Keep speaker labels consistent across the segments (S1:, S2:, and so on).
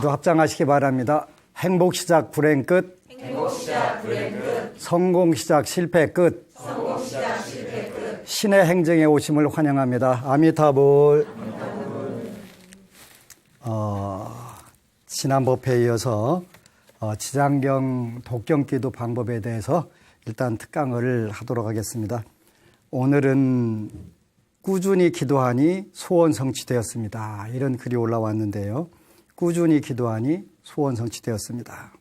S1: 모두 합장하시기 바랍니다. 행복 시작 불행 끝.
S2: 행복 시작 불행 끝.
S1: 성공 시작 실패 끝.
S2: 성공 시작 실패 끝.
S1: 신의 행정에 오심을 환영합니다. 아미타불. 지난 법회에 이어서 지장경 독경기도 방법에 대해서 일단 특강을 하도록 하겠습니다. 오늘은 꾸준히 기도하니 소원 성취되었습니다. 이런 글이 올라왔는데요. 꾸준히 기도하니 소원 성취되었습니다.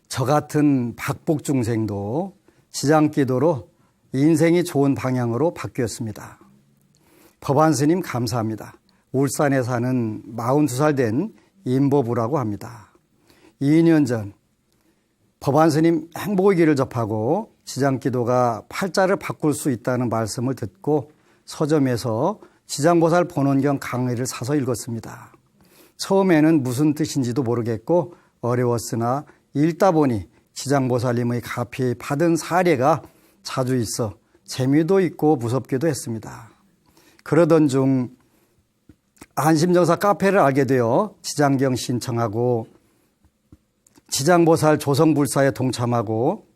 S1: 저 같은 박복 중생도 지장기도로 인생이 좋은 방향으로 바뀌었습니다. 법안 스님 감사합니다. 울산에 사는 42살 된 임보부라고 합니다. 2년 전 법안 스님 행복의 길을 접하고 지장기도가 팔자를 바꿀 수 있다는 말씀을 듣고 서점에서 지장보살 본원경 강의를 사서 읽었습니다. 처음에는 무슨 뜻인지도 모르겠고 어려웠으나 읽다 보니 지장보살님의 가피 받은 사례가 자주 있어 재미도 있고 무섭기도 했습니다. 그러던 중 안심정사 카페를 알게 되어 지장경 신청하고 지장보살 조성불사에 동참하고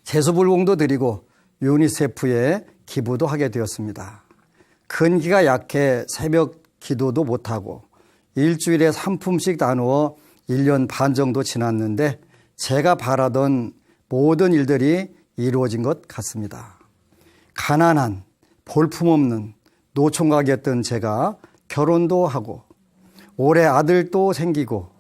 S1: 제수불공도 드리고 유니세프에 기부도 하게 되었습니다. 근기가 약해 새벽 기도도 못하고 일주일에 3품씩 나누어 1년 반 정도 지났는데 제가 바라던 모든 일들이 이루어진 것 같습니다. 가난한 볼품없는 노총각이었던 제가 결혼도 하고 올해 아들도 생기고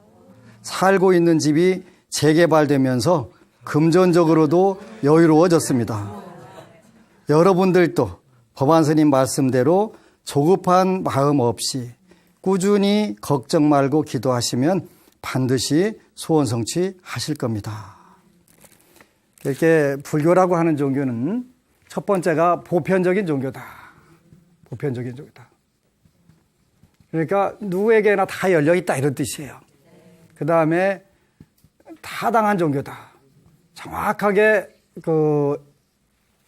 S1: 살고 있는 집이 재개발되면서 금전적으로도 여유로워졌습니다. 여러분들도 법안 스님 말씀대로 조급한 마음 없이 꾸준히 걱정 말고 기도하시면 반드시 소원 성취하실 겁니다. 이렇게 불교라고 하는 종교는 첫 번째가 보편적인 종교다. 보편적인 종교다. 그러니까 누구에게나 다 열려있다 이런 뜻이에요. 그 다음에 타당한 종교다. 정확하게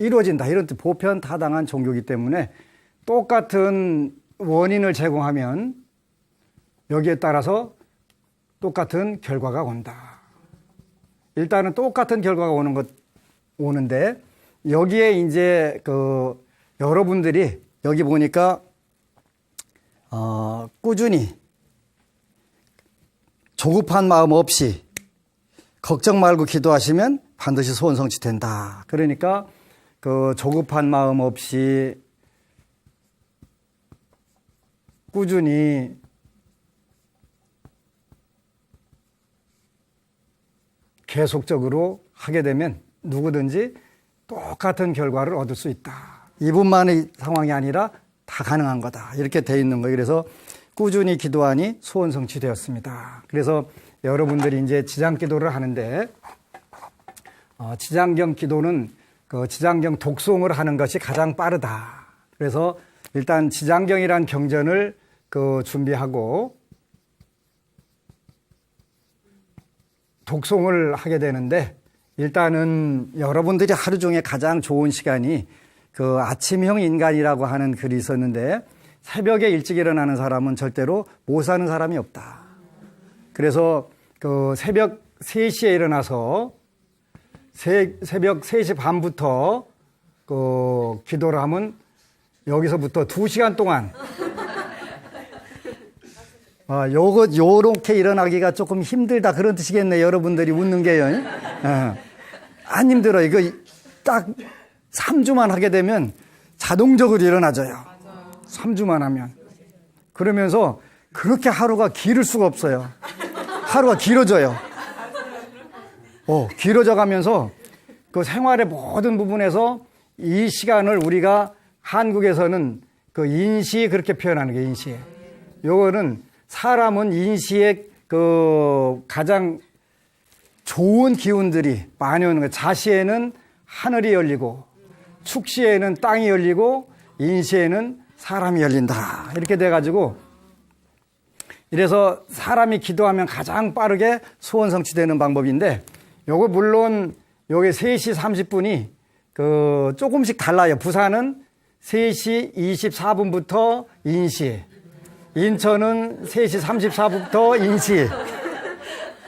S1: 이루어진다 이런 뜻. 보편 타당한 종교이기 때문에 똑같은 원인을 제공하면 여기에 따라서 똑같은 결과가 온다. 일단은 똑같은 결과가 오는데 여기에 이제 여러분들이 여기 보니까 꾸준히 조급한 마음 없이 걱정 말고 기도하시면 반드시 소원 성취된다. 그러니까 조급한 마음 없이 꾸준히 계속적으로 하게 되면 누구든지 똑같은 결과를 얻을 수 있다. 이분만의 상황이 아니라 다 가능한 거다. 이렇게 돼 있는 거예요. 그래서 꾸준히 기도하니 소원 성취되었습니다. 그래서 여러분들이 이제 지장 기도를 하는데 지장경 기도는 지장경 독송을 하는 것이 가장 빠르다. 그래서 일단 지장경이란 경전을 준비하고 독송을 하게 되는데 일단은 여러분들이 하루 중에 가장 좋은 시간이 아침형 인간이라고 하는 글이 있었는데 새벽에 일찍 일어나는 사람은 절대로 못 사는 사람이 없다. 그래서 새벽 3시에 일어나서 새벽 3시 반부터 기도를 하면 여기서부터 2시간 동안 요렇게 일어나기가 조금 힘들다 그런 뜻이겠네. 여러분들이 웃는 게요. 안 힘들어요. 이거 딱 3주만 하게 되면 자동적으로 일어나져요. 3주만 하면. 그러면서 그렇게 하루가 길을 수가 없어요. 하루가 길어져요. 길어져 가면서 생활의 모든 부분에서 이 시간을 우리가 한국에서는 인시 그렇게 표현하는 게 인시. 요거는 사람은 인시의 가장 좋은 기운들이 많이 오는 거예요. 자시에는 하늘이 열리고 축시에는 땅이 열리고 인시에는 사람이 열린다. 이렇게 돼가지고 이래서 사람이 기도하면 가장 빠르게 소원 성취되는 방법인데 요거 물론 요게 3시 30분이 조금씩 달라요. 부산은 3시 24분부터 인시 인천은 3시 34분부터 인시.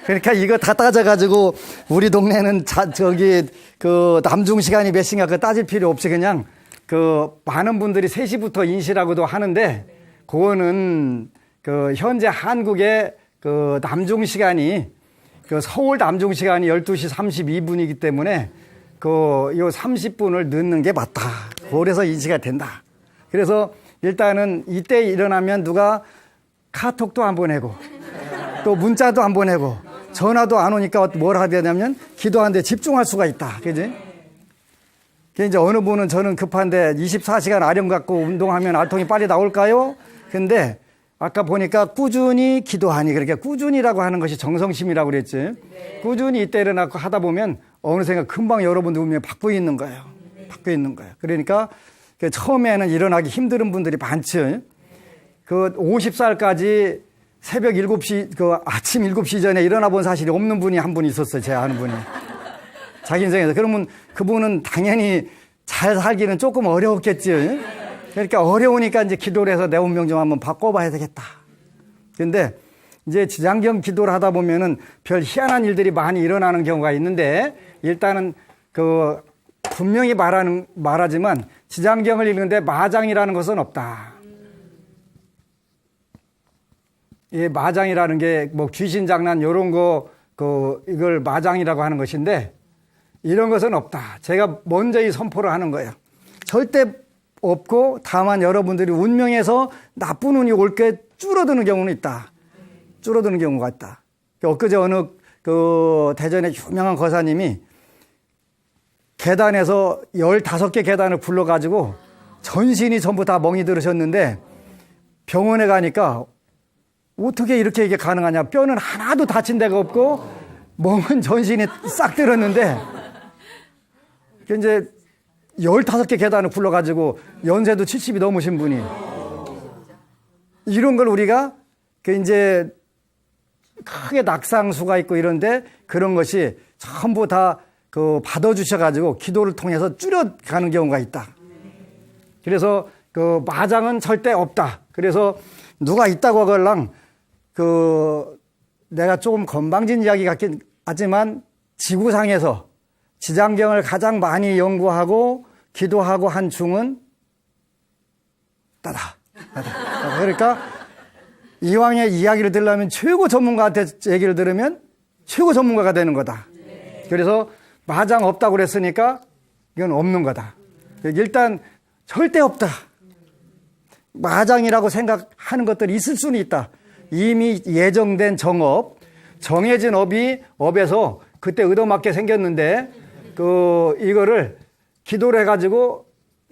S1: 그러니까 이거 다 따져가지고 우리 동네는 그 남중 시간이 몇 시인가 그 따질 필요 없이 그냥 그 많은 분들이 3시부터 인시라고도 하는데 그거는 그 현재 한국의 그 남중 시간이 그 서울 남중 시간이 12시 32분이기 때문에 그 요 30분을 넣는 게 맞다. 그래서 인시가 된다. 그래서 일단은 이때 일어나면 누가 카톡도 안 보내고 또 문자도 안 보내고 전화도 안 오니까 뭘 하게 되냐면 기도하는데 집중할 수가 있다. 그지? 이제 어느 분은 저는 급한데 24시간 아령 갖고 운동하면 알통이 빨리 나올까요? 근데 아까 보니까 꾸준히 기도하니 그렇게 꾸준히라고 하는 것이 정성심이라고 그랬지. 꾸준히 이때 일어나고 하다 보면 어느샌가 금방 여러분들 운명이 바뀌어 있는 거예요. 바뀌어 있는 거예요. 그러니까 처음에는 일어나기 힘든 분들이 많지. 그 50살까지 새벽 7시, 그 아침 7시 전에 일어나 본 사실이 없는 분이 한 분 있었어요. 제 아는 분이. 자기 인생에서. 그러면 그분은 당연히 잘 살기는 조금 어려웠겠지. 그러니까 어려우니까 이제 기도를 해서 내 운명 좀 한번 바꿔봐야 되겠다. 근데 이제 지장경 기도를 하다 보면은 별 희한한 일들이 많이 일어나는 경우가 있는데 일단은 그 분명히 말하지만 지장경을 읽는데 마장이라는 것은 없다. 이 마장이라는 게 뭐 귀신 장난 요런 거 이걸 마장이라고 하는 것인데 이런 것은 없다. 제가 먼저 이 선포를 하는 거예요. 절대 없고 다만 여러분들이 운명에서 나쁜 운이 올 게 줄어드는 경우는 있다. 줄어드는 경우가 있다. 엊그제 어느 그 대전의 유명한 거사님이 계단에서 15개 계단을 굴러가지고 전신이 전부 다 멍이 들으셨는데 병원에 가니까 어떻게 이렇게 이게 가능하냐. 뼈는 하나도 다친 데가 없고 멍은 전신이 싹 들었는데 이제 15개 계단을 굴러가지고 연세도 70이 넘으신 분이 이런 걸 우리가 이제 크게 낙상수가 있고 이런데 그런 것이 전부 다 그 받아주셔가지고 기도를 통해서 줄여가는 경우가 있다. 그래서 그 마장은 절대 없다. 그래서 누가 있다고 하걸랑 내가 조금 건방진 이야기 같긴 하지만 지구상에서 지장경을 가장 많이 연구하고 기도하고 한 중은 나다. 그러니까 이왕의 이야기를 들으려면 최고 전문가한테 얘기를 들으면 최고 전문가가 되는 거다. 그래서 마장 없다고 그랬으니까 이건 없는 거다. 일단 절대 없다. 마장이라고 생각하는 것들이 있을 수는 있다. 이미 예정된 정업, 정해진 업에서 그때 의도맞게 생겼는데 이거를 기도를 해가지고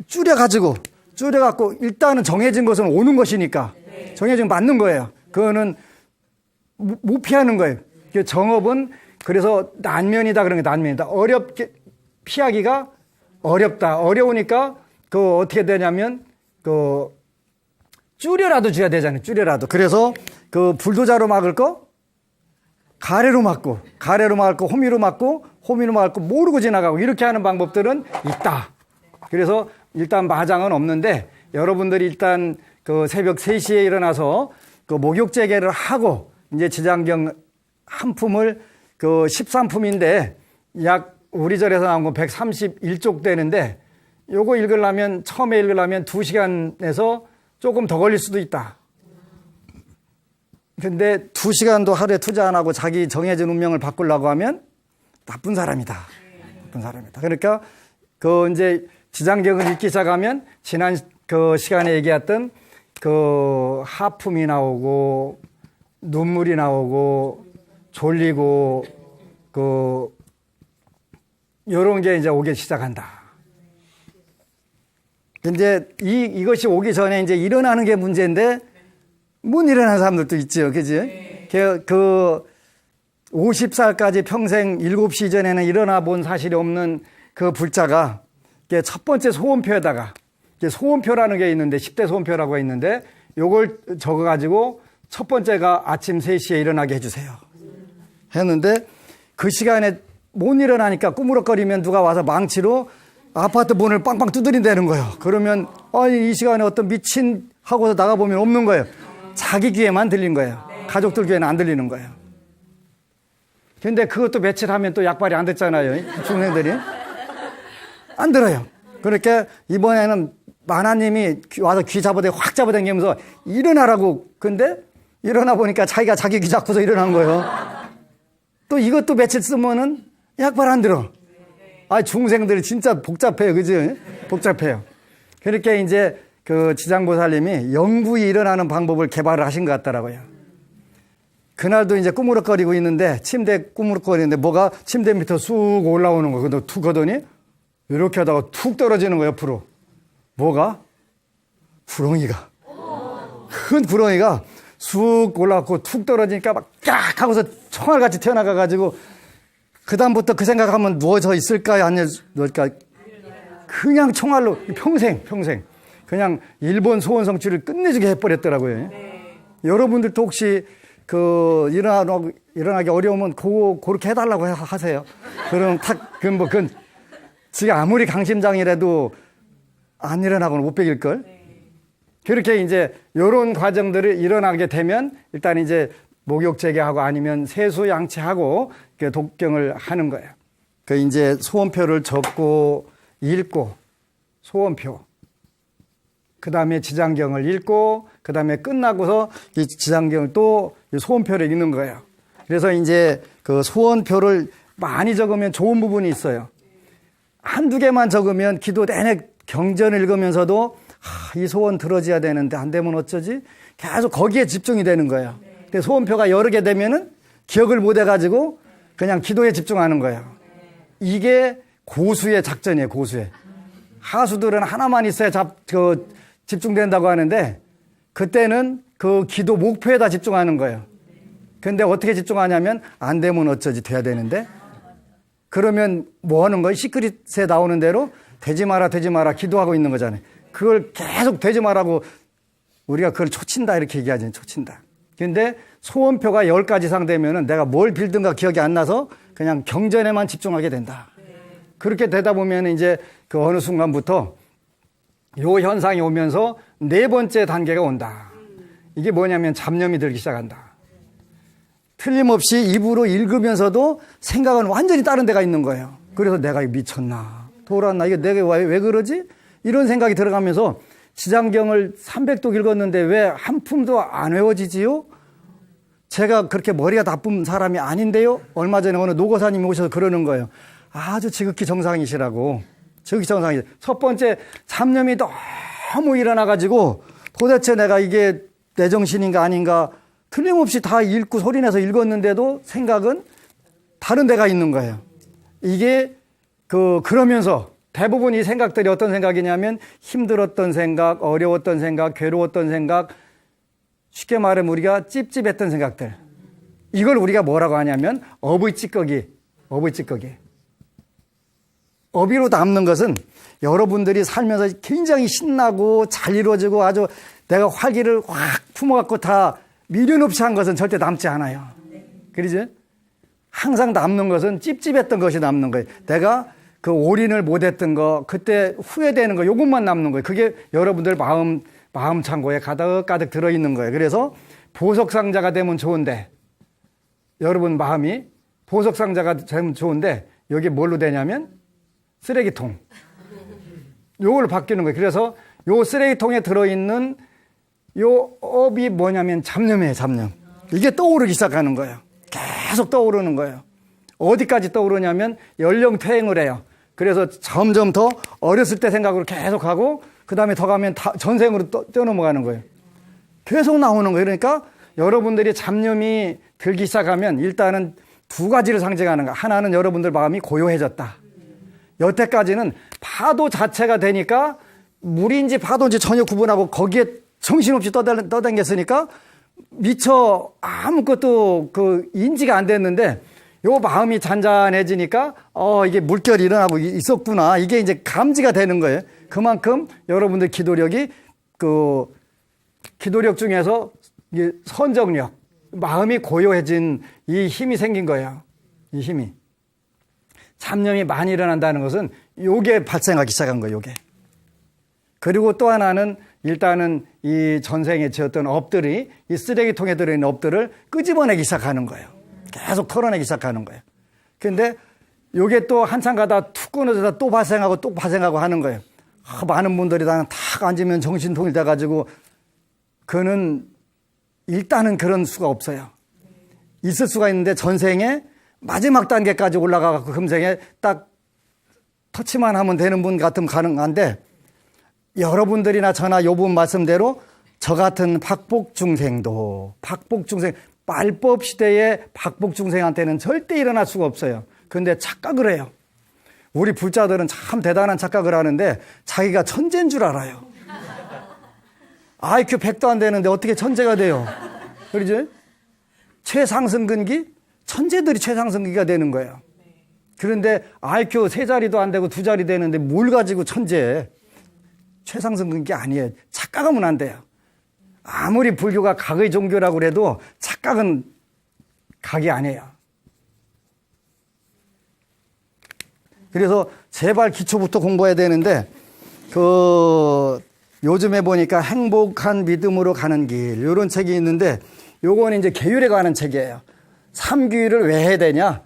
S1: 줄여갖고 일단은 정해진 것은 오는 것이니까 정해진 맞는 거예요. 그거는 못 피하는 거예요. 정업은 그래서 난면이다 그런 게 난면이다. 어렵게 피하기가 어렵다. 어려우니까 어떻게 되냐면 줄여라도 줘야 되잖아요. 줄여라도. 그래서 불도자로 막을 거 가래로 막고 호미로 막고 모르고 지나가고 이렇게 하는 방법들은 있다. 그래서 일단 마장은 없는데 여러분들이 일단 새벽 3시에 일어나서 목욕재개를 하고 이제 지장경 한 품을 13품인데 약 우리 절에서 나온 건 131쪽 되는데 요거 처음에 읽으려면 2시간에서 조금 더 걸릴 수도 있다. 근데 2시간도 하루에 투자 안 하고 자기 정해진 운명을 바꾸려고 하면 나쁜 사람이다. 나쁜 사람이다. 그러니까 이제 지장경을 읽기 시작하면 지난 시간에 얘기했던 하품이 나오고 눈물이 나오고 졸리고 요런 게 이제 오기 시작한다. 근데 이것이 오기 전에 이제 일어나는 게 문제인데 못 일어나는 사람들도 있죠. 그지? 50살까지 평생 7시 전에는 일어나 본 사실이 없는 그 불자가 첫 번째 소원표에다가 소원표라는 게 있는데 10대 소원표라고 있는데 요걸 적어가지고 첫 번째가 아침 3시에 일어나게 해주세요. 했는데 그 시간에 못 일어나니까 꾸무럭거리면 누가 와서 망치로 아파트 문을 빵빵 두드린다는 거예요. 그러면 이 시간에 어떤 미친 하고서 나가보면 없는 거예요. 자기 귀에만 들린 거예요. 가족들 귀에는 안 들리는 거예요. 근데 그것도 며칠 하면 또 약발이 안 됐잖아요. 중생들이. 안 들어요. 그러니까 이번에는 만화님이 와서 귀 잡아당기고 확 잡아당기면서 일어나라고. 근데 일어나 보니까 자기가 자기 귀 잡고서 일어난 거예요. 또 이것도 며칠 쓰면은 약발 안 들어. 아, 중생들이 진짜 복잡해요. 그죠? 복잡해요. 그렇게 이제 그 지장보살님이 영구히 일어나는 방법을 개발을 하신 것 같더라고요. 그날도 이제 꾸무럭거리고 있는데, 침대에 꾸무럭거리는데 뭐가 침대 밑에 쑥 올라오는 거예요. 근데 툭 하더니 이렇게 하다가 툭 떨어지는 거예요, 옆으로. 뭐가? 구렁이가. 큰 구렁이가 쑥 올라왔고 툭 떨어지니까 막 깍 하고서 총알같이 튀어나가가지고 그다음부터 그 생각하면 누워져 있을까요? 안 누울까? 그냥 총알로 평생 그냥 일본 소원 성취를 끝내주게 해버렸더라고요. 여러분들도 혹시 그 일어나기 어려우면 그렇게 해달라고 하세요. 그럼 그건 지가 아무리 강심장이라도 안 일어나고는 못 베길 걸. 그렇게 이제 이런 과정들을 일어나게 되면 일단 이제 목욕 재개하고 아니면 세수 양치하고 독경을 하는 거예요. 그 이제 소원표를 적고 읽고 소원표. 그 다음에 지장경을 읽고 그 다음에 끝나고서 이 지장경을 또 소원표를 읽는 거예요. 그래서 이제 그 소원표를 많이 적으면 좋은 부분이 있어요. 한두 개만 적으면 기도 내내 경전을 읽으면서도 이 소원 들어줘야 되는데 안 되면 어쩌지? 계속 거기에 집중이 되는 거예요. 근데 소원표가 여러 개 되면은 기억을 못 해가지고 그냥 기도에 집중하는 거예요. 이게 고수의 작전이에요, 고수의. 하수들은 하나만 있어야 집중된다고 하는데 그때는 그 기도 목표에다 집중하는 거예요. 근데 어떻게 집중하냐면 안 되면 어쩌지 돼야 되는데 그러면 뭐 하는 거예요? 시크릿에 나오는 대로 되지 마라 기도하고 있는 거잖아요. 그걸 계속 되지 마라고 우리가 그걸 초친다 이렇게 얘기하지. 초친다. 근데 소원표가 10가지 이상 되면은 내가 뭘 빌든가 기억이 안 나서 그냥 경전에만 집중하게 된다. 그렇게 되다 보면 이제 그 어느 순간부터 요 현상이 오면서 4번째 단계가 온다. 이게 뭐냐면 잡념이 들기 시작한다. 틀림없이 입으로 읽으면서도 생각은 완전히 다른 데가 있는 거예요. 그래서 내가 미쳤나 돌았나 이게 내가 왜 그러지? 이런 생각이 들어가면서 지장경을 300독 읽었는데 왜 한 품도 안 외워지지요? 제가 그렇게 머리가 나쁜 사람이 아닌데요? 얼마 전에 어느 노고사님이 오셔서 그러는 거예요. 아주 지극히 정상이시라고. 지극히 정상이. 첫 번째 잡념이 너무 일어나가지고 도대체 내가 이게 내 정신인가 아닌가 틀림없이 다 읽고 소리내서 읽었는데도 생각은 다른 데가 있는 거예요. 이게 그러면서 대부분 이 생각들이 어떤 생각이냐면 힘들었던 생각, 어려웠던 생각, 괴로웠던 생각, 쉽게 말하면 우리가 찝찝했던 생각들. 이걸 우리가 뭐라고 하냐면 어부의 찌꺼기. 어비로 남는 것은 여러분들이 살면서 굉장히 신나고 잘 이루어지고 아주 내가 활기를 확 품어갖고 다 미련 없이 한 것은 절대 남지 않아요. 그러지? 항상 남는 것은 찝찝했던 것이 남는 거예요. 내가 그 올인을 못했던 거, 그때 후회되는 거, 요것만 남는 거예요. 그게 여러분들 마음 창고에 가득가득 들어있는 거예요. 그래서 보석상자가 되면 좋은데, 여러분 마음이 보석상자가 되면 좋은데, 여기 뭘로 되냐면 쓰레기통. 요걸로 바뀌는 거예요. 그래서 요 쓰레기통에 들어있는 요 업이 뭐냐면 잡념이에요, 잡념. 이게 떠오르기 시작하는 거예요. 계속 떠오르는 거예요. 어디까지 떠오르냐면 연령퇴행을 해요. 그래서 점점 더 어렸을 때 생각으로 계속 하고 그 다음에 더 가면 전생으로 뛰어넘어가는 거예요. 계속 나오는 거예요. 그러니까 여러분들이 잡념이 들기 시작하면 일단은 2가지를 상징하는 거예요. 하나는 여러분들 마음이 고요해졌다. 여태까지는 파도 자체가 되니까 물인지 파도인지 전혀 구분하고 거기에 정신없이 떠다녔으니까 미처 아무것도 인지가 안 됐는데 요 마음이 잔잔해지니까 이게 물결이 일어나고 있었구나. 이게 이제 감지가 되는 거예요. 그만큼 여러분들 기도력이 기도력 중에서 선정력, 마음이 고요해진 이 힘이 생긴 거예요. 이 힘이. 잡념이 많이 일어난다는 것은 요게 발생하기 시작한 거예요. 요게. 그리고 또 하나는 일단은 이 전생에 지었던 업들이 이 쓰레기통에 들어있는 업들을 끄집어내기 시작하는 거예요. 계속 털어내기 시작하는 거예요. 근데 요게 또 한참 가다 툭 끊어져서 또 발생하고 또 발생하고 하는 거예요. 많은 분들이 다 앉으면 정신 통일돼가지고 그는 일단은 그런 수가 없어요. 있을 수가 있는데 전생에 마지막 단계까지 올라가고 금생에 딱 터치만 하면 되는 분 같으면 가능한데 여러분들이나 저나 요 분 말씀대로 저 같은 박복중생도 말법 시대의 박복중생한테는 절대 일어날 수가 없어요. 그런데 착각을 해요. 우리 불자들은 참 대단한 착각을 하는데 자기가 천재인 줄 알아요. IQ 100도 안 되는데 어떻게 천재가 돼요? 그러죠? 최상승근기? 천재들이 최상승기가 되는 거예요. 그런데 IQ 3자리도 안 되고 2자리 되는데 뭘 가지고 천재? 최상승근기 아니에요. 착각하면 안 돼요. 아무리 불교가 각의 종교라고 해도 착각은 각이 아니에요. 그래서 제발 기초부터 공부해야 되는데 요즘에 보니까 행복한 믿음으로 가는 길 이런 책이 있는데 요거는 이제 계율에 관한 책이에요. 삼귀를 왜 해야 되냐?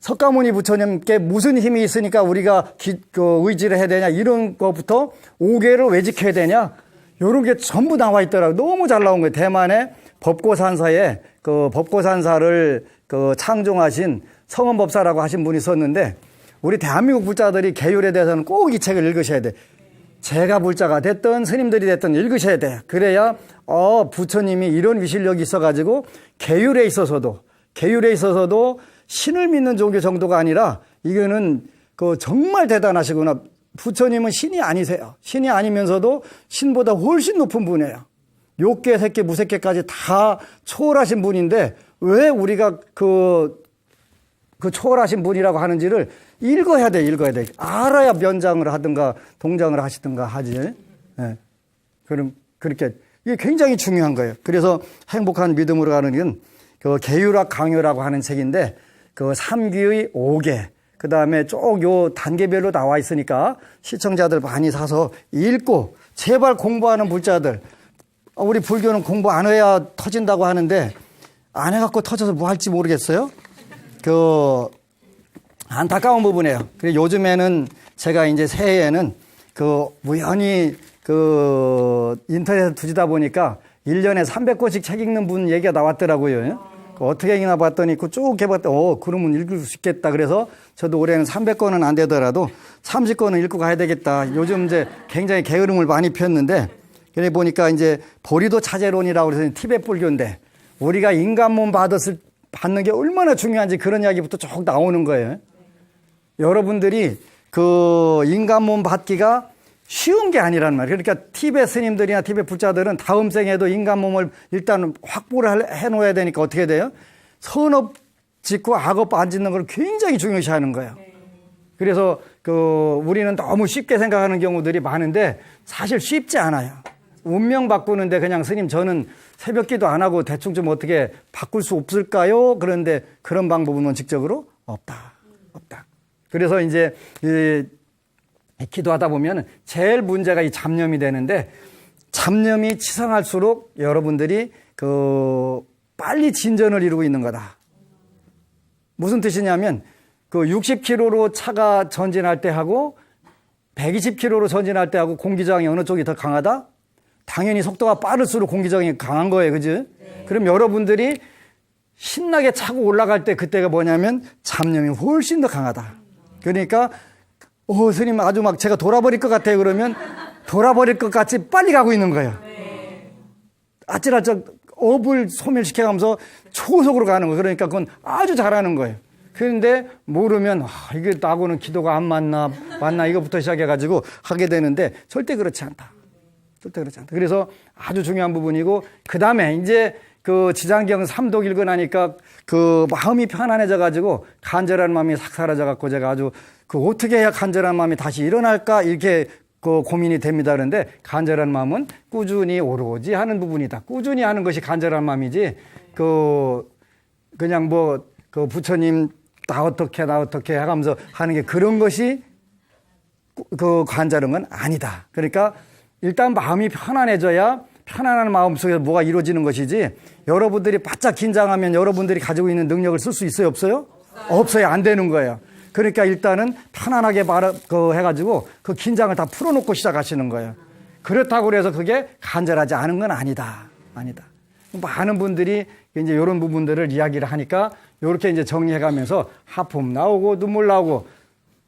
S1: 석가모니 부처님께 무슨 힘이 있으니까 우리가 의지를 해야 되냐? 이런 것부터 5개를 왜 지켜야 되냐? 이런 게 전부 나와 있더라고요. 너무 잘 나온 거예요. 대만의 법고산사에 법고산사를 창종하신 성원법사라고 하신 분이 있었는데 우리 대한민국 불자들이 계율에 대해서는 꼭 이 책을 읽으셔야 돼. 제가 불자가 됐든 스님들이 됐든 읽으셔야 돼요. 그래야 부처님이 이런 위실력이 있어가지고 계율에 있어서도 신을 믿는 종교 정도가 아니라 이거는 정말 대단하시구나. 부처님은 신이 아니세요. 신이 아니면서도 신보다 훨씬 높은 분이에요. 욕계, 색계, 무색계까지 다 초월하신 분인데 왜 우리가 그 초월하신 분이라고 하는지를 읽어야 돼. 알아야 면장을 하든가 동장을 하시든가 하지. 네. 그럼 그렇게 이게 굉장히 중요한 거예요. 그래서 행복한 믿음으로 가는 건 계율학 강요라고 하는 책인데 삼귀의 5개 그다음에 쭉 요 단계별로 나와 있으니까 시청자들 많이 사서 읽고 제발 공부하는 불자들 우리 불교는 공부 안 해야 터진다고 하는데 안 해갖고 터져서 뭐 할지 모르겠어요. 안타까운 부분이에요. 그리고 요즘에는 제가 이제 새해에는 우연히 인터넷에 두지다 보니까 1년에 300권씩 책 읽는 분 얘기가 나왔더라고요. 어떻게 읽나 봤더니 쭉 해봤더니 그러면 읽을 수 있겠다. 그래서 저도 올해는 300권은 안 되더라도 30권은 읽고 가야 되겠다. 요즘 이제 굉장히 게으름을 많이 폈는데 그래 보니까 이제 보리도 차제론이라고 해서 티베트 불교인데 우리가 인간 몸 받는 게 얼마나 중요한지 그런 이야기부터 쭉 나오는 거예요. 여러분들이 인간 몸 받기가 쉬운 게 아니란 말이에요. 그러니까 티베트 스님들이나 티베트 불자들은 다음 생에도 인간 몸을 일단 확보를 해놓아야 되니까 어떻게 돼요? 선업 짓고 악업 안 짓는 걸 굉장히 중요시 하는 거예요. 그래서 우리는 너무 쉽게 생각하는 경우들이 많은데 사실 쉽지 않아요. 운명 바꾸는데 그냥 스님 저는 새벽기도 안 하고 대충 좀 어떻게 바꿀 수 없을까요? 그런데 그런 방법은 원칙적으로 없다. 그래서 이제 기도하다 보면 제일 문제가 이 잡념이 되는데 잡념이 치성할수록 여러분들이 빨리 진전을 이루고 있는 거다. 무슨 뜻이냐면 60km로 차가 전진할 때 하고 120km로 전진할 때 하고 공기저항이 어느 쪽이 더 강하다? 당연히 속도가 빠를수록 공기저항이 강한 거예요. 그지? 네. 그럼 여러분들이 신나게 차고 올라갈 때 그때가 뭐냐면 잡념이 훨씬 더 강하다. 그러니까 스님 아주 막 제가 돌아버릴 것 같아요. 그러면 돌아버릴 것 같이 빨리 가고 있는 거예요. 아찔아찔 업을 소멸시켜가면서 초속으로 가는 거예요. 그러니까 그건 아주 잘하는 거예요. 그런데 모르면 이게 나하고는 기도가 안 맞나 이거부터 시작해가지고 하게 되는데 절대 그렇지 않다. 그래서 아주 중요한 부분이고 그 다음에 이제 지장경 3독 읽고 나니까 마음이 편안해져가지고 간절한 마음이 싹 사라져갖고 제가 아주 어떻게 해야 간절한 마음이 다시 일어날까 이렇게 고민이 됩니다. 그런데 간절한 마음은 꾸준히 오로지 하는 부분이다. 꾸준히 하는 것이 간절한 마음이지 그냥 부처님 나 어떻게 하면서 하는 게 그런 것이 간절한 건 아니다. 그러니까 일단 마음이 편안해져야 편안한 마음 속에서 뭐가 이루어지는 것이지 여러분들이 바짝 긴장하면 여러분들이 가지고 있는 능력을 쓸 수 있어요? 없어요? 없어요. 안 되는 거예요. 그러니까 일단은 편안하게 해가지고 그 긴장을 다 풀어놓고 시작하시는 거예요. 그렇다고 해서 그게 간절하지 않은 건 아니다. 아니다. 많은 분들이 이제 이런 부분들을 이야기를 하니까 이렇게 이제 정리해가면서 하품 나오고 눈물 나오고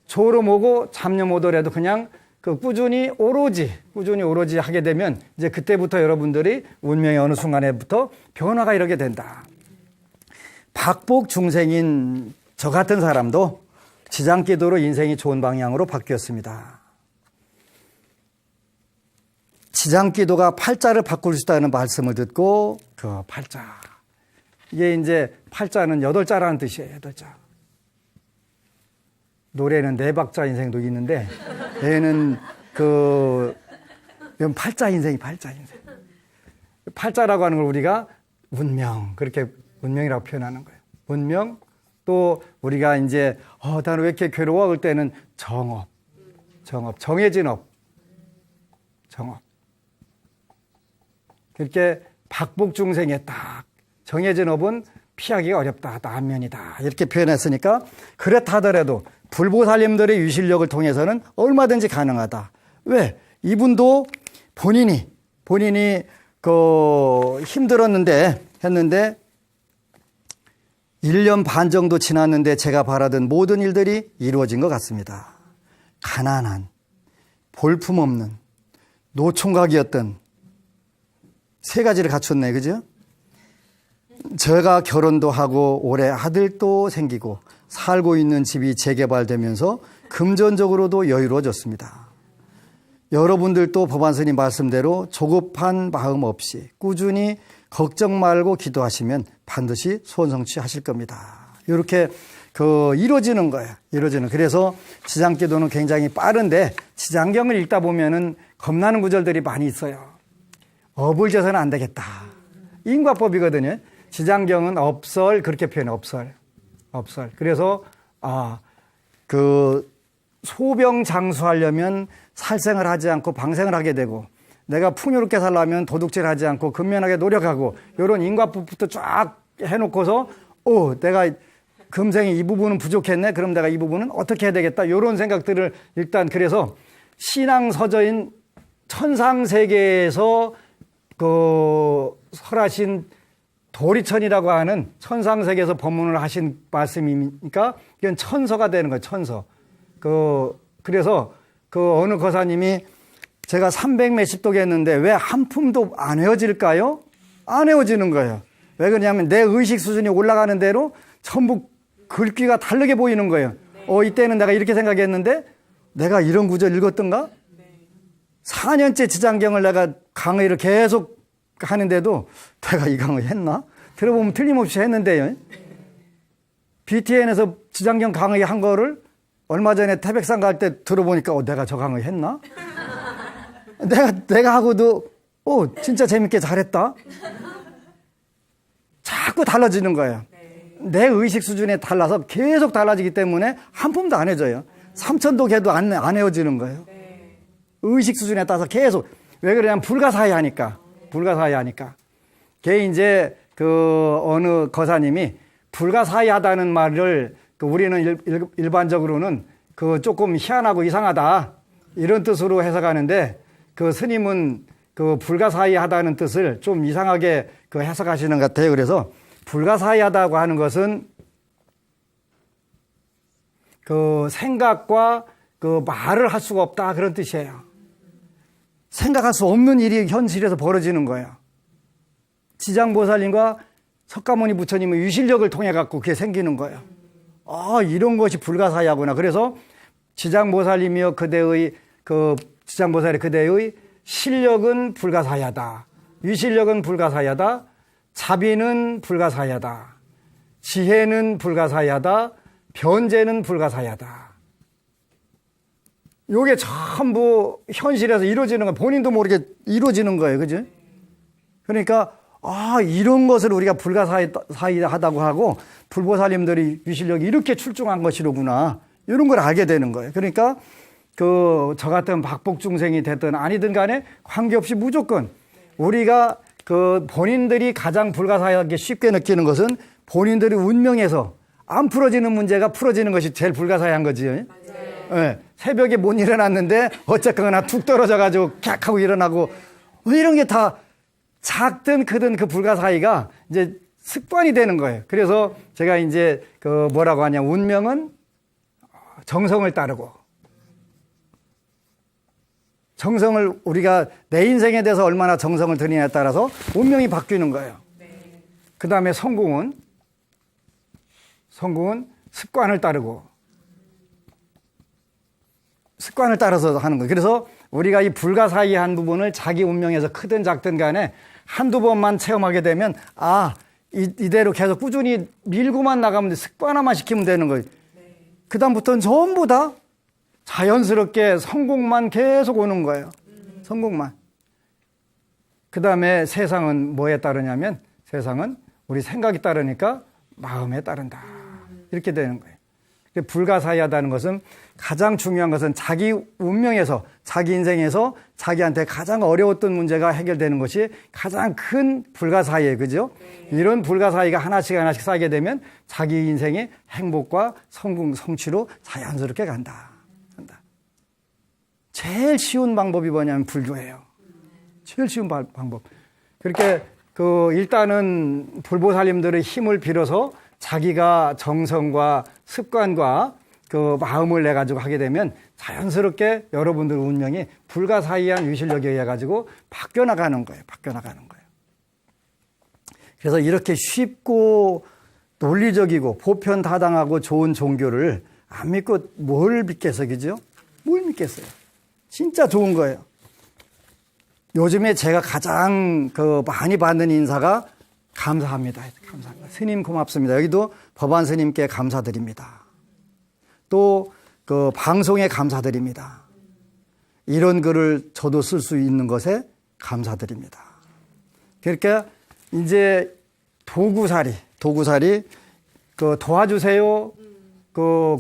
S1: 졸음 오고 잡념 오더라도 그냥 그 꾸준히 오로지 하게 되면 이제 그때부터 여러분들이 운명의 어느 순간에부터 변화가 이렇게 된다. 박복 중생인 저 같은 사람도 지장기도로 인생이 좋은 방향으로 바뀌었습니다. 지장기도가 팔자를 바꿀 수 있다는 말씀을 듣고 그 팔자. 이게 이제 팔자는 8자라는 뜻이에요. 8자. 노래는 4박자 인생도 있는데 얘는 이건 팔자 인생이 팔자 인생. 팔자라고 하는 걸 우리가 운명 그렇게 운명이라고 표현하는 거예요. 운명 또 우리가 이제 나는 왜 이렇게 괴로워? 그럴 때는 정업 정해진 업 정업 그렇게 박복중생에 딱 정해진 업은 피하기가 어렵다. 난면이다. 이렇게 표현했으니까 그렇다 하더라도 불보살님들의 유실력을 통해서는 얼마든지 가능하다. 왜? 이분도 본인이 힘들었는데 했는데 1년 반 정도 지났는데 제가 바라던 모든 일들이 이루어진 것 같습니다. 가난한, 볼품없는, 노총각이었던 3가지를 갖췄네, 그죠? 제가 결혼도 하고 올해 아들도 생기고 살고 있는 집이 재개발되면서 금전적으로도 여유로워졌습니다. 여러분들도 법안스님 말씀대로 조급한 마음 없이 꾸준히 걱정 말고 기도하시면 반드시 소원성취하실 겁니다. 이렇게 이루어지는 거예요. 그래서 지장기도는 굉장히 빠른데 지장경을 읽다 보면은 겁나는 구절들이 많이 있어요. 업을 져서는 안 되겠다. 인과법이거든요. 지장경은 업설 그렇게 표현해. 업설. 그래서 소병 장수하려면 살생을 하지 않고 방생을 하게 되고 내가 풍요롭게 살려면 도둑질 하지 않고 근면하게 노력하고 이런 인과법부터 쫙 해놓고서 내가 금생에 이 부분은 부족했네. 그럼 내가 이 부분은 어떻게 해야 되겠다. 이런 생각들을 일단 그래서 신앙서저인 천상세계에서 설하신 도리천이라고 하는 천상세계에서 법문을 하신 말씀이니까 이건 천서가 되는 거예요. 천서. 그래서 어느 거사님이 제가 300 몇십 독 했는데 왜 한 품도 안 헤어질까요? 안 헤어지는 거예요. 왜 그러냐면 내 의식 수준이 올라가는 대로 전부 글귀가 다르게 보이는 거예요. 이때는 내가 이렇게 생각했는데 내가 이런 구절 읽었던가? 4년째 지장경을 내가 강의를 계속 하는데도 내가 이 강의 했나? 들어보면 틀림없이 했는데요. BTN에서 지장경 강의 한 거를 얼마 전에 태백산 갈 때 들어보니까 내가 저 강의 했나? 내가 하고도 진짜 재밌게 잘했다. 자꾸 달라지는 거예요. 내 의식 수준에 달라서 계속 달라지기 때문에 한 푼도 안 해져요. 3,000도 해도 안 헤어지는 거예요. 의식 수준에 따라서 계속. 왜 그러냐면 불가사의하니까. 걔 이제 어느 거사님이 불가사의하다는 말을 우리는 일반적으로는 조금 희한하고 이상하다 이런 뜻으로 해석하는데 스님은 불가사의하다는 뜻을 좀 이상하게 해석하시는 것 같아요. 그래서 불가사의하다고 하는 것은 생각과 말을 할 수가 없다 그런 뜻이에요. 생각할 수 없는 일이 현실에서 벌어지는 거예요. 지장보살님과 석가모니 부처님의 유실력을 통해 갖고 그게 생기는 거예요. 이런 것이 불가사의하구나. 그래서 지장보살님이여 그대의 지장보살의 그대의 실력은 불가사의하다. 유실력은 불가사의하다. 자비는 불가사의하다. 지혜는 불가사의하다. 변제는 불가사의하다. 요게 전부 현실에서 이루어지는 거 본인도 모르게 이루어지는 거예요. 그죠? 그러니까 이런 것을 우리가 불가사의하다고 하고 불보살님들이 유실력이 이렇게 출중한 것이로구나. 이런 걸 알게 되는 거예요. 그러니까 저 같은 박복중생이 됐든 아니든 간에 관계없이 무조건 우리가 본인들이 가장 불가사의하게 쉽게 느끼는 것은 본인들의 운명에서 안 풀어지는 문제가 풀어지는 것이 제일 불가사의한 거지. 네. 새벽에 못 일어났는데 어쨌거나 툭 떨어져가지고 캬 하고 일어나고 이런 게 다 작든 크든 그 불가사의가 이제 습관이 되는 거예요. 그래서 제가 이제 뭐라고 하냐, 운명은 정성을 따르고, 정성을 우리가 내 인생에 대해서 얼마나 정성을 들이냐에 따라서 운명이 바뀌는 거예요. 그 다음에 성공은 습관을 따르고, 습관을 따라서 하는 거예요. 그래서 우리가 이 불가사의한 부분을 자기 운명에서 크든 작든 간에 한두 번만 체험하게 되면 이대로 계속 꾸준히 밀고만 나가면 습관화만 시키면 되는 거예요. 그 다음부터는 전부 다 자연스럽게 성공만 계속 오는 거예요. 성공만. 그 다음에 세상은 뭐에 따르냐면 세상은 우리 생각이 따르니까 마음에 따른다. 이렇게 되는 거예요. 불가사의하다는 것은 가장 중요한 것은 자기 운명에서 자기 인생에서 자기한테 가장 어려웠던 문제가 해결되는 것이 가장 큰 불가사의예요. 그죠? 이런 불가사의가 하나씩 쌓이게 되면 자기 인생의 행복과 성공, 성취로 자연스럽게 간다. 제일 쉬운 방법이 뭐냐면 불교예요. 제일 쉬운 방법. 그렇게 일단은 불보살님들의 힘을 빌어서 자기가 정성과 습관과 마음을 내 가지고 하게 되면 자연스럽게 여러분들 운명이 불가사의한 위실력에 의해 가지고 바뀌어 나가는 거예요. 그래서 이렇게 쉽고 논리적이고 보편다당하고 좋은 종교를 안 믿고 뭘 믿겠어요, 그죠? 뭘 믿겠어요? 진짜 좋은 거예요. 요즘에 제가 가장 많이 받는 인사가 감사합니다. 스님 고맙습니다. 여기도 법안 스님께 감사드립니다. 또 방송에 감사드립니다. 이런 글을 저도 쓸 수 있는 것에 감사드립니다. 그러니까 이제 도구살이 도와주세요,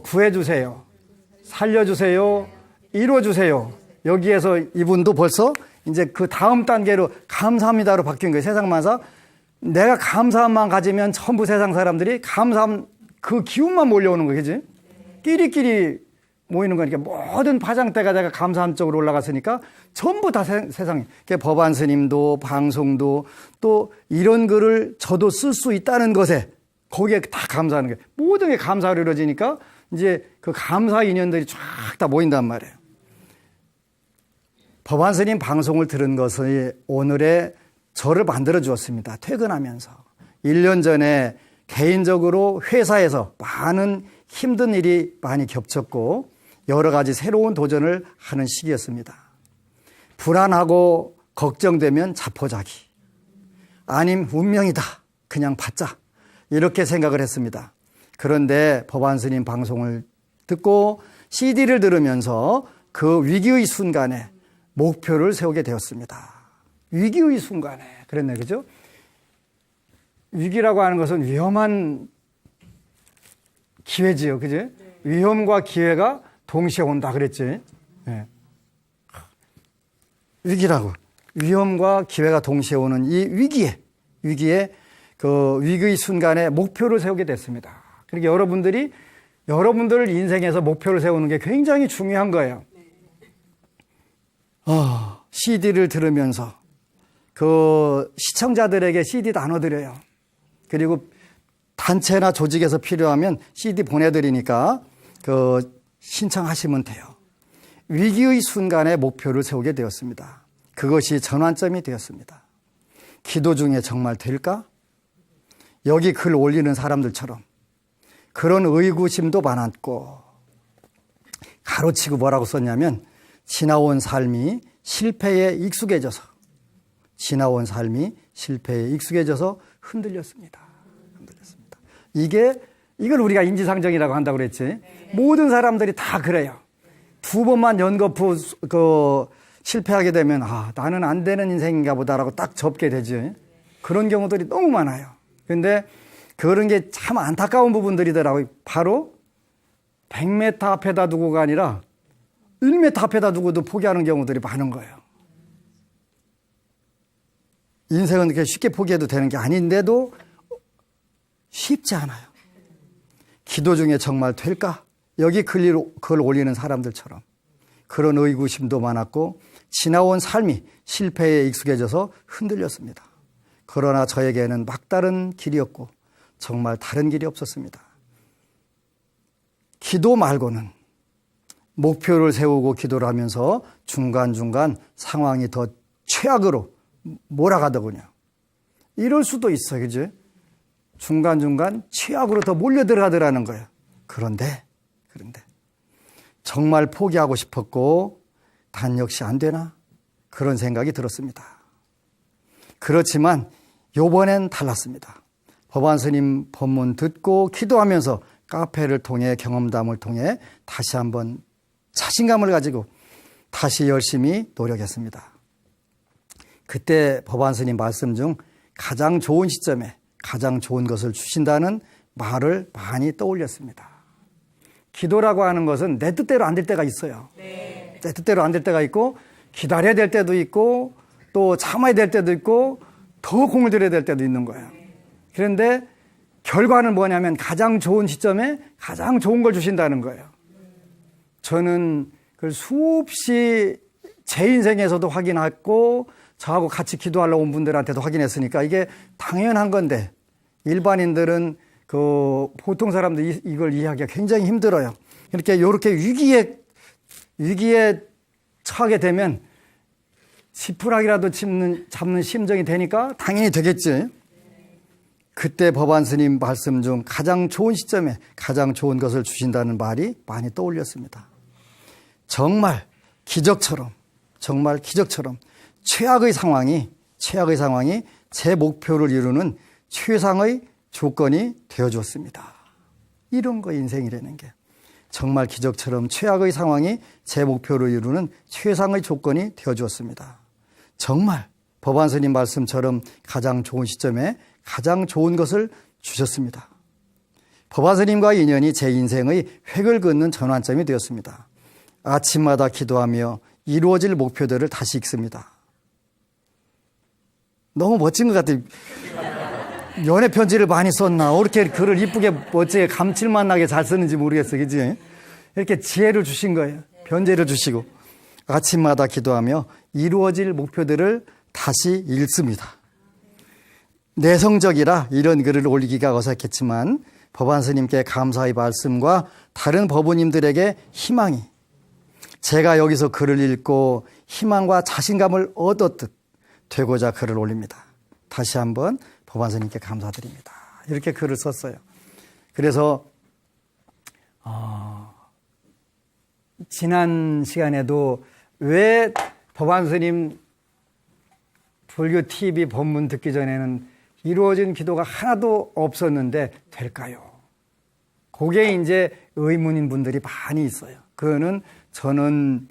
S1: 구해주세요, 살려주세요, 이뤄주세요. 여기에서 이분도 벌써 이제 그 다음 단계로 감사합니다로 바뀐 거예요. 세상 만사. 내가 감사함만 가지면 전부 세상 사람들이 감사함 그 기운만 몰려오는 거예요. 그지? 끼리끼리 모이는 거니까 모든 파장대가 내가 감사함 쪽으로 올라갔으니까 전부 다 세상에. 법안 스님도 방송도 또 이런 글을 저도 쓸 수 있다는 것에 거기에 다 감사하는 거예요. 모든 게 감사로 이루어지니까 이제 그 감사 인연들이 쫙 다 모인단 말이에요. 법안 스님 방송을 들은 것이 오늘의 저를 만들어 주었습니다. 퇴근하면서 1년 전에 개인적으로 회사에서 많은 힘든 일이 많이 겹쳤고 여러 가지 새로운 도전을 하는 시기였습니다. 불안하고 걱정되면 자포자기, 아님 운명이다, 그냥 받자, 이렇게 생각을 했습니다. 그런데 법안 스님 방송을 듣고 CD를 들으면서 그 위기의 순간에 목표를 세우게 되었습니다. 위기의 순간에. 그랬네, 그죠? 위기라고 하는 것은 위험한 기회지요, 그죠? 위험과 기회가 동시에 온다 그랬지. 네. 위기라고. 위험과 기회가 동시에 오는 이 위기에 위기의 순간에 목표를 세우게 됐습니다. 그러니까 여러분들 인생에서 목표를 세우는 게 굉장히 중요한 거예요. CD를 들으면서 시청자들에게 CD 나눠드려요. 그리고 단체나 조직에서 필요하면 CD 보내드리니까 신청하시면 돼요. 위기의 순간에 목표를 세우게 되었습니다. 그것이 전환점이 되었습니다. 기도 중에 정말 될까? 여기 글 올리는 사람들처럼 그런 의구심도 많았고, 가로치고 뭐라고 썼냐면 지나온 삶이 실패에 익숙해져서 흔들렸습니다. 이걸 우리가 인지상정이라고 한다고 그랬지. 모든 사람들이 다 그래요. 두 번만 연거푸 실패하게 되면 나는 안 되는 인생인가 보다라고 딱 접게 되지. 그런 경우들이 너무 많아요. 그런데 그런 게 참 안타까운 부분들이더라고요. 바로 100m 앞에다 두고가 아니라 1m 앞에다 두고도 포기하는 경우들이 많은 거예요. 인생은 그렇게 쉽게 포기해도 되는 게 아닌데도 쉽지 않아요. 기도 중에 정말 될까? 여기 글 올리는 사람들처럼 그런 의구심도 많았고 지나온 삶이 실패에 익숙해져서 흔들렸습니다. 그러나 저에게는 막다른 길이었고 정말 다른 길이 없었습니다. 기도 말고는 목표를 세우고 기도를 하면서 중간중간 상황이 더 최악으로 몰아가더군요. 이럴 수도 있어요. 그죠? 중간중간 최악으로 더 몰려 들어가더라는 거예요. 그런데 정말 포기하고 싶었고 단 역시 안 되나? 그런 생각이 들었습니다. 그렇지만 요번엔 달랐습니다. 법안 스님 법문 듣고 기도하면서 카페를 통해 경험담을 통해 다시 한번 자신감을 가지고 다시 열심히 노력했습니다. 그때 법안 스님 말씀 중 가장 좋은 시점에 가장 좋은 것을 주신다는 말을 많이 떠올렸습니다. 기도라고 하는 것은 내 뜻대로 안 될 때가 있어요. 내 뜻대로 안 될 때가 있고 기다려야 될 때도 있고 또 참아야 될 때도 있고 더 공을 들여야 될 때도 있는 거예요. 그런데 결과는 뭐냐면 가장 좋은 시점에 가장 좋은 걸 주신다는 거예요. 저는 그걸 수없이 제 인생에서도 확인했고 저하고 같이 기도하러 온 분들한테도 확인했으니까 이게 당연한 건데 일반인들은 보통 사람들이 이걸 이해하기가 굉장히 힘들어요. 이렇게 위기에 처하게 되면 지푸라기라도 잡는 심정이 되니까 당연히 되겠지. 그때 법안 스님 말씀 중 가장 좋은 시점에 가장 좋은 것을 주신다는 말이 많이 떠올렸습니다. 정말 기적처럼 최악의 상황이 제 목표를 이루는 최상의 조건이 되어주었습니다. 이런 거 인생이라는 게 정말 기적처럼 최악의 상황이 제 목표를 이루는 최상의 조건이 되어주었습니다. 정말 법안 스님 말씀처럼 가장 좋은 시점에 가장 좋은 것을 주셨습니다. 법안 스님과의 인연이 제 인생의 획을 긋는 전환점이 되었습니다. 아침마다 기도하며 이루어질 목표들을 다시 읽습니다. 너무 멋진 것 같아요. 연애 편지를 많이 썼나? 이렇게 글을 이쁘게 멋지게 감칠맛 나게 잘 쓰는지 모르겠어요. 그지? 이렇게 지혜를 주신 거예요. 변제를 주시고 아침마다 기도하며 이루어질 목표들을 다시 읽습니다. 내성적이라 이런 글을 올리기가 어색했지만 법안 스님께 감사의 말씀과 다른 법우님들에게 희망이 제가 여기서 글을 읽고 희망과 자신감을 얻었듯 되고자 글을 올립니다. 다시 한번 법안 스님께 감사드립니다. 이렇게 글을 썼어요. 그래서 지난 시간에도 왜 법안 스님 불교 TV 법문 듣기 전에는 이루어진 기도가 하나도 없었는데 될까요? 그게 이제 의문인 분들이 많이 있어요. 그거는 저는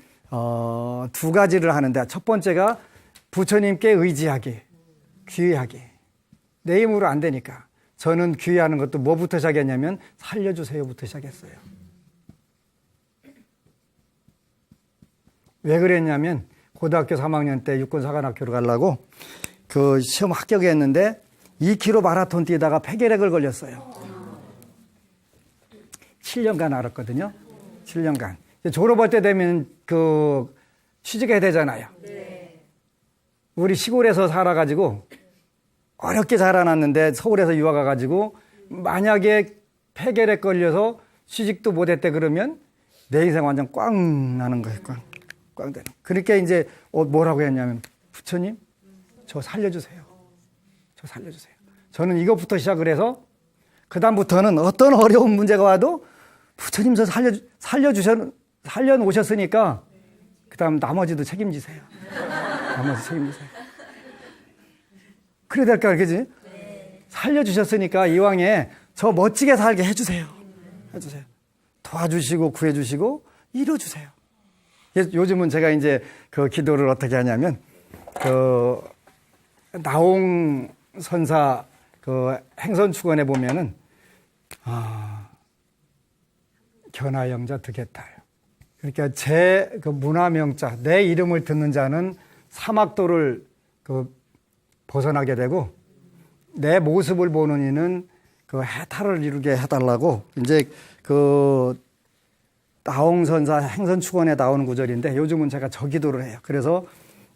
S1: 두 가지를 하는데 첫 번째가 부처님께 의지하기, 귀의하기. 내 힘으로 안 되니까 저는 귀의하는 것도 뭐부터 시작했냐면 살려주세요부터 시작했어요. 왜 그랬냐면 고등학교 3학년 때 육군사관학교로 가려고 그 시험 합격했는데 2km 마라톤 뛰다가 폐결핵을 걸렸어요. 7년간 앓았거든요. 7년간. 졸업할 때 되면 취직해야 되잖아요. 우리 시골에서 살아가지고 어렵게 자라났는데 서울에서 유학 가가지고 만약에 폐결핵 걸려서 취직도 못했대 그러면 내 인생 완전 꽝 나는 거예요. 꽝 되는. 그러니까 이제 뭐라고 했냐면 부처님 저 살려주세요. 저 살려주세요. 저는 이것부터 시작을 해서 그다음부터는 어떤 어려운 문제가 와도 부처님 저 살려놓으셨으니까 그다음 나머지도 책임지세요. 나머지 책임지세요. 그래야 될까, 그지? 살려주셨으니까 이왕에 저 멋지게 살게 해주세요. 해주세요. 도와주시고 구해주시고 이뤄주세요. 요즘은 제가 이제 그 기도를 어떻게 하냐면 나홍 선사 행선축원에 보면은 견하영자 득해탈 그러니까 제 그 문화명자, 내 이름을 듣는 자는 사막도를 벗어나게 되고 내 모습을 보는 이는 그 해탈을 이루게 해달라고 이제 나홍선사 행선축원에 나오는 구절인데 요즘은 제가 저 기도를 해요. 그래서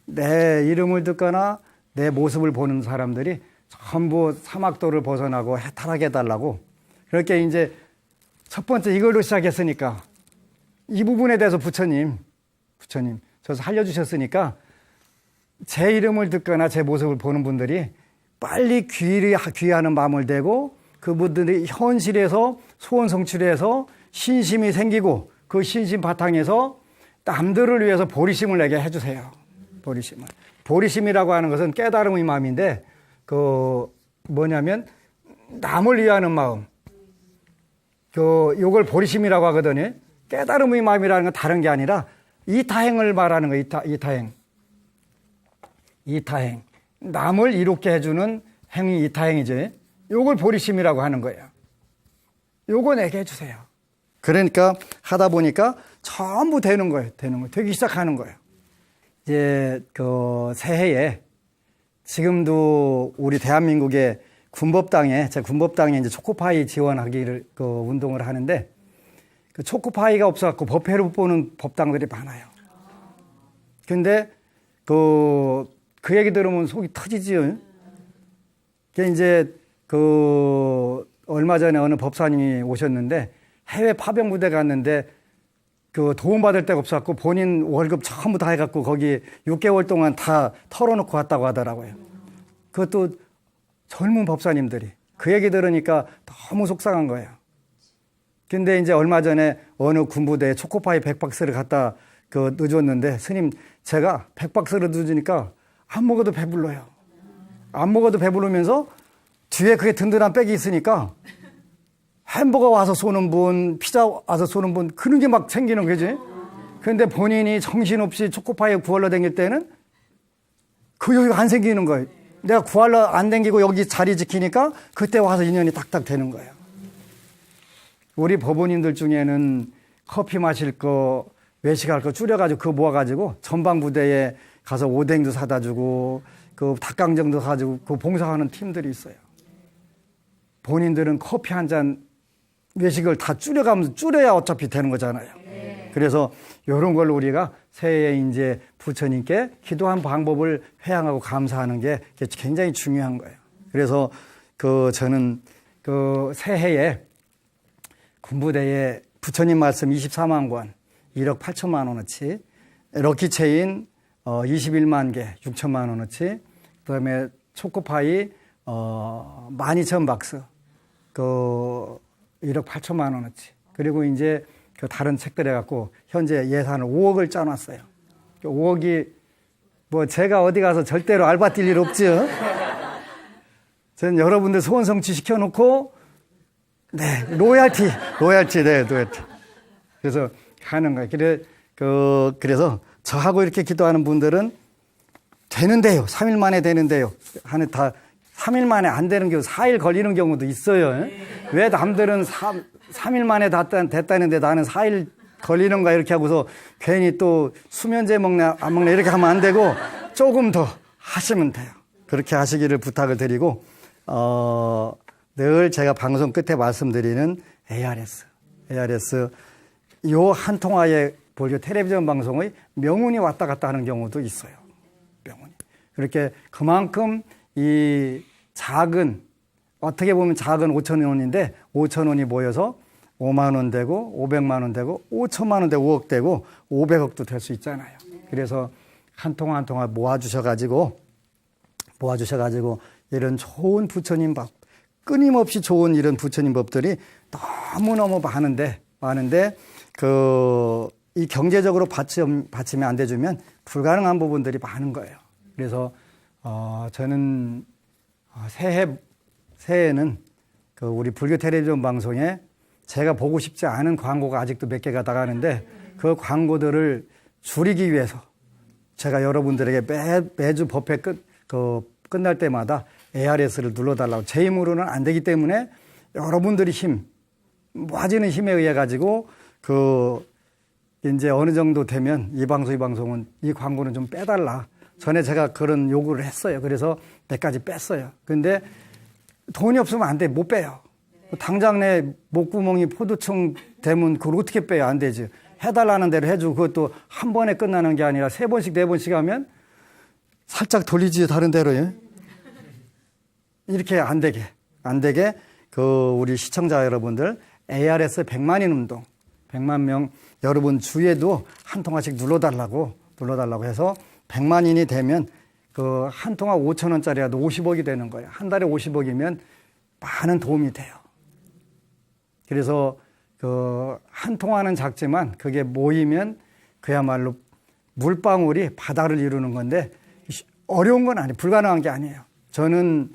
S1: 내 이름을 듣거나 내 모습을 보는 사람들이 전부 사막도를 벗어나고 해탈하게 해달라고 그렇게 이제 첫 번째 이걸로 시작했으니까 이 부분에 대해서 부처님 저 살려주셨으니까 제 이름을 듣거나 제 모습을 보는 분들이 빨리 귀하는 마음을 대고 그분들이 현실에서 소원 성취해서 신심이 생기고 그 신심 바탕에서 남들을 위해서 보리심을 내게 해주세요. 보리심이라고 하는 것은 깨달음의 마음인데 뭐냐면 남을 위하는 마음. 요걸 보리심이라고 하거든요. 깨달음의 마음이라는 건 다른 게 아니라 이타행을 말하는 거예요. 이타행. 남을 이롭게 해주는 행위 이타행이죠. 요걸 보리심이라고 하는 거예요. 요거 내게 해주세요. 그러니까 하다 보니까 전부 되는 거예요. 되기 시작하는 거예요. 이제 새해에 지금도 우리 대한민국의 제 군법당에 이제 초코파이 지원하기를 운동을 하는데 초코파이가 없어갖고 법회를 못 보는 법당들이 많아요. 근데 그 얘기 들으면 속이 터지지요. 이제 얼마 전에 어느 법사님이 오셨는데 해외 파병 부대 갔는데 도움받을 데가 없어갖고 본인 월급 전부 다 해갖고 거기 6개월 동안 다 털어놓고 왔다고 하더라고요. 그것도 젊은 법사님들이 그 얘기 들으니까 너무 속상한 거예요. 근데 이제 얼마 전에 어느 군부대에 초코파이 100박스를 갖다 넣어줬는데 스님 제가 100박스를 넣어주니까 안 먹어도 배불러요. 안 먹어도 배부르면서 뒤에 그게 든든한 백이 있으니까 햄버거 와서 쏘는 분, 피자 와서 쏘는 분 그런 게 막 생기는 거지. 그런데 본인이 정신없이 초코파이에 구할러 다닐 때는 그 여유가 안 생기는 거예요. 내가 구할러 안 다니고 여기 자리 지키니까 그때 와서 인연이 딱딱 되는 거예요. 우리 법원님들 중에는 커피 마실 거, 외식할 거 줄여가지고 그거 모아가지고 전방부대에 가서 오뎅도 사다 주고 닭강정도 사주고 그 봉사하는 팀들이 있어요. 본인들은 커피 한 잔 외식을 다 줄여야 어차피 되는 거잖아요. 그래서 이런 걸 우리가 새해에 이제 부처님께 기도한 방법을 회양하고 감사하는 게 굉장히 중요한 거예요. 그래서 저는 새해에 군부대에 부처님 말씀 24만 권, 1억 8천만 원어치, 럭키체인 21만 개, 6천만 원어치, 그 다음에 초코파이 12,000박스, 1억 8천만 원어치. 그리고 이제 다른 책들 해갖고 현재 예산을 5억을 짜놨어요. 5억이 제가 어디 가서 절대로 알바 뛸 일 없죠. 저는 여러분들 소원 성취 시켜놓고 로얄티. 그래서 하는 거예요. 그래서 저하고 이렇게 기도하는 분들은 되는데요. 3일 만에 되는데요. 3일 만에 안 되는 경우 4일 걸리는 경우도 있어요. 왜 남들은 3일 만에 됐다는데 나는 4일 걸리는 거야 이렇게 하고서 괜히 또 수면제 먹나 안 먹나 이렇게 하면 안 되고 조금 더 하시면 돼요. 그렇게 하시기를 부탁을 드리고 늘 제가 방송 끝에 말씀드리는 ARS 요 한 통화의 볼교 텔레비전 방송의 명운이 왔다 갔다 하는 경우도 있어요. 명운이. 그렇게 그만큼 이 어떻게 보면 작은 5천 원인데 5천 원이 모여서 5만 원 되고 500만 원 되고 5천만 원 되고 5억 되고 500억도 될 수 있잖아요. 그래서 한 통화 한 통화 모아주셔가지고 이런 좋은 부처님 법, 끊임없이 좋은 이런 부처님 법들이 너무너무 많은데 이 경제적으로 받침이 안 돼주면 불가능한 부분들이 많은 거예요. 그래서 저는 새해에는 우리 불교 텔레비전 방송에 제가 보고 싶지 않은 광고가 아직도 몇 개가 나가는데 그 광고들을 줄이기 위해서 제가 여러분들에게 매주 법회 끝날 때마다 ARS를 눌러달라고 제 힘으로는 안 되기 때문에 여러분들이 모아지는 힘에 의해 가지고 이제 어느 정도 되면 이 방송은 이 광고는 좀 빼달라. 전에 제가 그런 요구를 했어요. 그래서 몇 가지 뺐어요. 근데 돈이 없으면 안 돼. 못 빼요. 당장 내 목구멍이 포도청 되면 그걸 어떻게 빼요? 안 되지. 해달라는 대로 해주고 그것도 한 번에 끝나는 게 아니라 3번씩 4번씩 하면 살짝 돌리지 다른 데로. 예? 이렇게 안 되게 우리 시청자 여러분들 ARS 100만인 운동 100만 명 여러분 주에도 한 통화씩 눌러달라고 해서 100만인이 되면 그 한 통화 5,000원짜리라도 50억이 되는 거예요. 한 달에 50억이면 많은 도움이 돼요. 그래서 그 한 통화는 작지만 그게 모이면 그야말로 물방울이 바다를 이루는 건데 어려운 건 아니에요. 불가능한 게 아니에요. 저는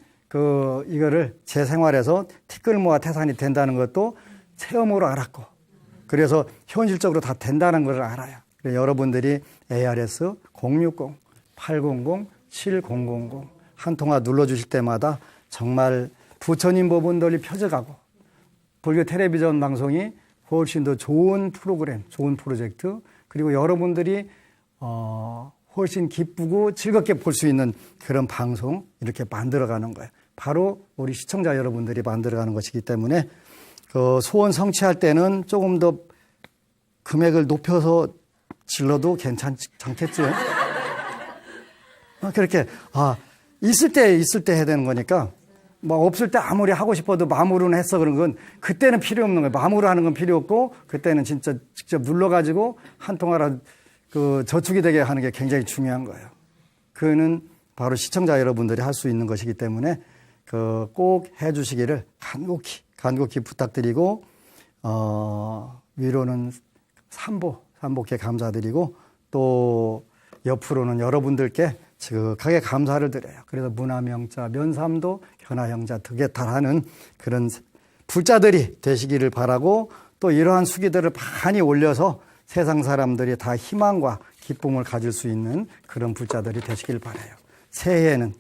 S1: 이거를 제 생활에서 티끌모아 태산이 된다는 것도 체험으로 알았고 그래서 현실적으로 다 된다는 걸 알아요. 여러분들이 ARS 060-800-7000 한 통화 눌러주실 때마다 정말 부처님 법은 널리 펴져가고 불교 텔레비전 방송이 훨씬 더 좋은 프로그램, 좋은 프로젝트 그리고 여러분들이 훨씬 기쁘고 즐겁게 볼 수 있는 그런 방송 이렇게 만들어가는 거예요. 바로 우리 시청자 여러분들이 만들어가는 것이기 때문에 그 소원 성취할 때는 조금 더 금액을 높여서 질러도 괜찮겠죠. 그렇게 있을 때 해야 되는 거니까 뭐 없을 때 아무리 하고 싶어도 마무리는 했어 그런 건 그때는 필요 없는 거예요. 마무리하는 건 필요 없고 그때는 진짜 직접 눌러가지고 한 통화라 그 저축이 되게 하는 게 굉장히 중요한 거예요. 그는 바로 시청자 여러분들이 할 수 있는 것이기 때문에 꼭 해주시기를 간곡히 부탁드리고 위로는 삼복에 감사드리고 또 옆으로는 여러분들께 지극하게 감사를 드려요. 그래서 문화명자, 면삼도, 견화형자, 득에탈하는 그런 불자들이 되시기를 바라고 또 이러한 수기들을 많이 올려서 세상 사람들이 다 희망과 기쁨을 가질 수 있는 그런 불자들이 되시길 바라요. 새해에는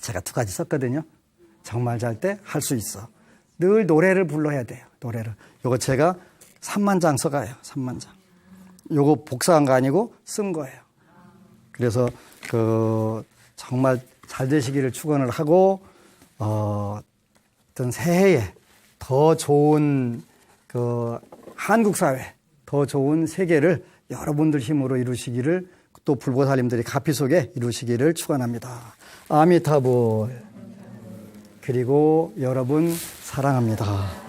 S1: 제가 2가지 썼거든요. 정말 잘 때 할 수 있어. 늘 노래를 불러야 돼요. 노래를. 요거 제가 3만 장 써가요. 3만 장. 요거 복사한 거 아니고 쓴 거예요. 그래서 정말 잘 되시기를 축원을 하고 어떤 새해에 더 좋은 한국 사회, 더 좋은 세계를 여러분들 힘으로 이루시기를 또 불보살님들이 가피 속에 이루시기를 축원합니다. 아미타불. 그리고 여러분 사랑합니다.